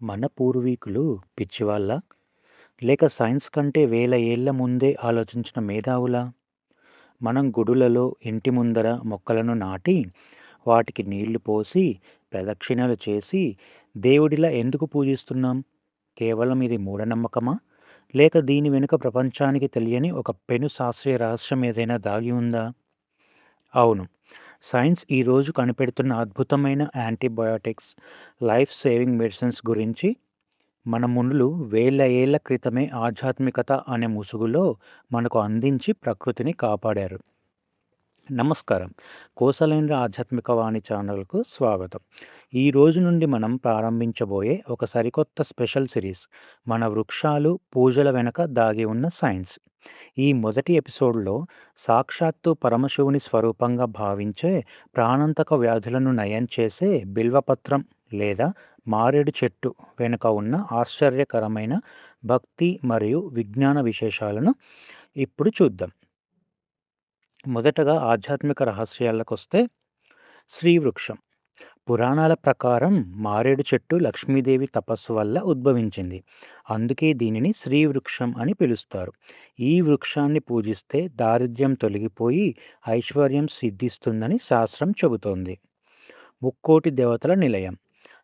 మన పూర్వీకులు పిచ్చివాళ్ళా? లేక సైన్స్ కంటే వేల ఏళ్ల ముందే ఆలోచించిన మేధావులా? మనం గుడులలో ఇంటి ముందర మొక్కలను నాటి, వాటికి నీళ్లు పోసి, ప్రదక్షిణలు చేసి, దేవుడిలా ఎందుకు పూజిస్తున్నాం? కేవలం ఇది మూఢనమ్మకమా? లేక దీని వెనుక ప్రపంచానికి తెలియని ఒక పెను శాస్త్రీయ రహస్యం ఏదైనా దాగి ఉందా? అవును. సైన్స్ ఈరోజు కనిపెడుతున్న అద్భుతమైన యాంటీబయాటిక్స్, లైఫ్ సేవింగ్ మెడిసిన్స్ గురించి మన మునులు వేల ఏళ్ల క్రితమే ఆధ్యాత్మికత అనే ముసుగులో మనకు అందించి ప్రకృతిని కాపాడారు. నమస్కారం. కోసలేంద్ర ఆధ్యాత్మిక వాణి ఛానల్కు స్వాగతం. ఈ రోజు నుండి మనం ప్రారంభించబోయే ఒక సరికొత్త స్పెషల్ సిరీస్, మన వృక్షాలు పూజల వెనక దాగి ఉన్న సైన్స్. ఈ మొదటి ఎపిసోడ్లో సాక్షాత్తు పరమశివుని స్వరూపంగా భావించే ప్రాణాంతక వ్యాధులను నయం చేసే బిల్వపత్రం లేదా మారేడు చెట్టు వెనుక ఉన్న ఆశ్చర్యకరమైన భక్తి మరియు విజ్ఞాన విశేషాలను ఇప్పుడు చూద్దాం. మొదటగా ఆధ్యాత్మిక రహస్యాలకొస్తే, శ్రీవృక్షం. పురాణాల ప్రకారం మారేడు చెట్టు లక్ష్మీదేవి తపస్సు వల్ల ఉద్భవించింది. అందుకే దీనిని శ్రీవృక్షం అని పిలుస్తారు. ఈ వృక్షాన్ని పూజిస్తే దారిద్ర్యం తొలగిపోయి ఐశ్వర్యం సిద్ధిస్తుందని శాస్త్రం చెబుతోంది. ముక్కోటి దేవతల నిలయం.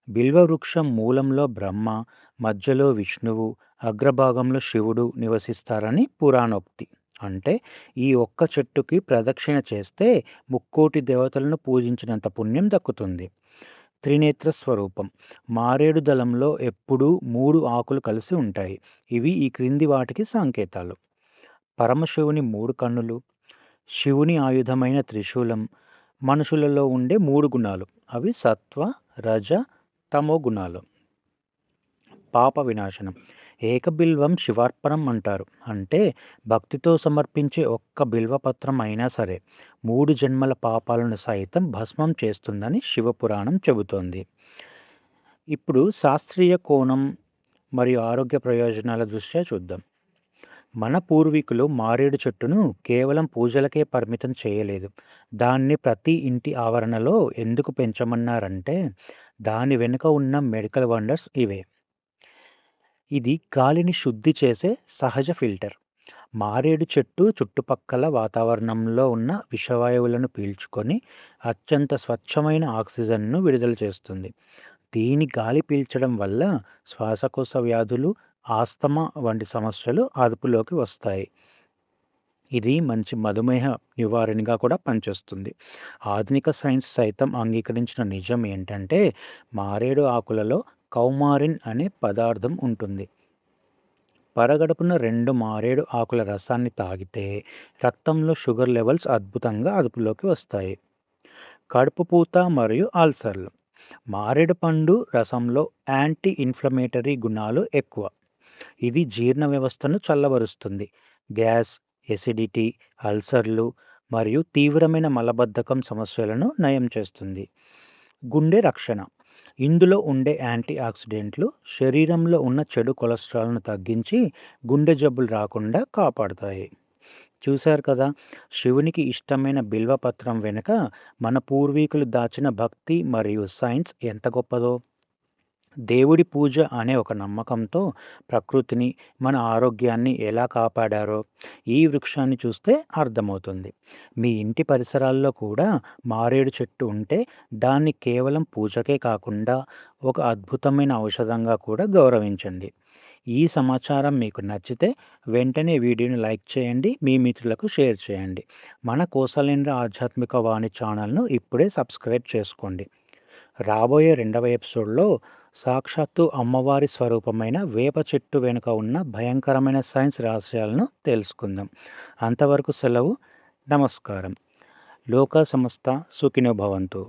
బిల్వవృక్షం మూలంలో బ్రహ్మ, మధ్యలో విష్ణువు, అగ్రభాగంలో శివుడు నివసిస్తారని పురాణోక్తి. అంటే ఈ ఒక్క చెట్టుకి ప్రదక్షిణ చేస్తే ముక్కోటి దేవతలను పూజించినంత పుణ్యం దక్కుతుంది. త్రినేత్ర స్వరూపం. మారేడు దళంలో ఎప్పుడూ 3 ఆకులు కలిసి ఉంటాయి. ఇవి ఈ క్రింది వాటికి సంకేతాలు: పరమశివుని 3 కన్నులు, శివుని ఆయుధమైన త్రిశూలం, మనుషులలో ఉండే 3 గుణాలు, అవి సత్వ, రజ, తమో గుణాలు. పాప వినాశనం. ఏకబిల్వం శివార్పణం అంటారు. అంటే భక్తితో సమర్పించే ఒక్క బిల్వపత్రం అయినా సరే 3 జన్మల పాపాలను సైతం భస్మం చేస్తుందని శివపురాణం చెబుతోంది. ఇప్పుడు శాస్త్రీయ కోణం మరియు ఆరోగ్య ప్రయోజనాల దృష్ట్యా చూద్దాం. మన పూర్వీకులు మారేడు చెట్టును కేవలం పూజలకే పరిమితం చేయలేదు. దాన్ని ప్రతి ఇంటి ఆవరణలో ఎందుకు పెంచమన్నారంటే, దాని వెనుక ఉన్న మెడికల్ వండర్స్ ఇవే. ఇది గాలిని శుద్ధి చేసే సహజ ఫిల్టర్. మారేడు చెట్టు చుట్టుపక్కల వాతావరణంలో ఉన్న విషవాయువులను పీల్చుకొని అత్యంత స్వచ్ఛమైన ఆక్సిజన్ను విడుదల చేస్తుంది. దీని గాలి పీల్చడం వల్ల శ్వాసకోశ వ్యాధులు, ఆస్తమా వంటి సమస్యలు అదుపులోకి వస్తాయి. ఇది మంచి మధుమేహ నివారణగా కూడా పనిచేస్తుంది. ఆధునిక సైన్స్ సైతం అంగీకరించిన నిజం ఏంటంటే, మారేడు ఆకులలో కౌమారిన్ అనే పదార్థం ఉంటుంది. పరగడుపున 2 మారేడు ఆకుల రసాన్ని తాగితే రక్తంలో షుగర్ లెవెల్స్ అద్భుతంగా అదుపులోకి వస్తాయి. కడుపుపూత మరియు అల్సర్లు. మారేడు పండు రసంలో యాంటీ ఇన్ఫ్లమేటరీ గుణాలు ఎక్కువ. ఇది జీర్ణ వ్యవస్థను చల్లబరుస్తుంది. గ్యాస్, ఎసిడిటీ, అల్సర్లు మరియు తీవ్రమైన మలబద్ధకం సమస్యలను నయం చేస్తుంది. గుండె రక్షణ. ఇందులో ఉండే యాంటీ ఆక్సిడెంట్లు శరీరంలో ఉన్న చెడు కొలెస్ట్రాల్ను తగ్గించి గుండె జబ్బులు రాకుండా కాపాడుతాయి. చూశారు కదా, శివునికి ఇష్టమైన బిల్వపత్రం వెనుక మన పూర్వీకులు దాచిన భక్తి మరియు సైన్స్ ఎంత గొప్పదో. దేవుడి పూజ అనే ఒక నమ్మకంతో ప్రకృతిని, మన ఆరోగ్యాన్ని ఎలా కాపాడారో ఈ వృక్షాన్ని చూస్తే అర్థమవుతుంది. మీ ఇంటి పరిసరాల్లో కూడా మారేడు చెట్టు ఉంటే దాన్ని కేవలం పూజకే కాకుండా ఒక అద్భుతమైన ఔషధంగా కూడా గౌరవించండి. ఈ సమాచారం మీకు నచ్చితే వెంటనే వీడియోని లైక్ చేయండి, మీ మిత్రులకు షేర్ చేయండి. మన కోసలేంద్ర ఆధ్యాత్మిక వాణి ఛానల్ను ఇప్పుడే సబ్స్క్రైబ్ చేసుకోండి. రాబోయే 2వ ఎపిసోడ్లో సాక్షాత్తు అమ్మవారి స్వరూపమైన వేప చెట్టు వెనుక ఉన్న భయంకరమైన సైన్స్ రహస్యాలను తెలుసుకుందాం. అంతవరకు సెలవు. నమస్కారం. లోకా సమస్త సుఖినో భవంతు.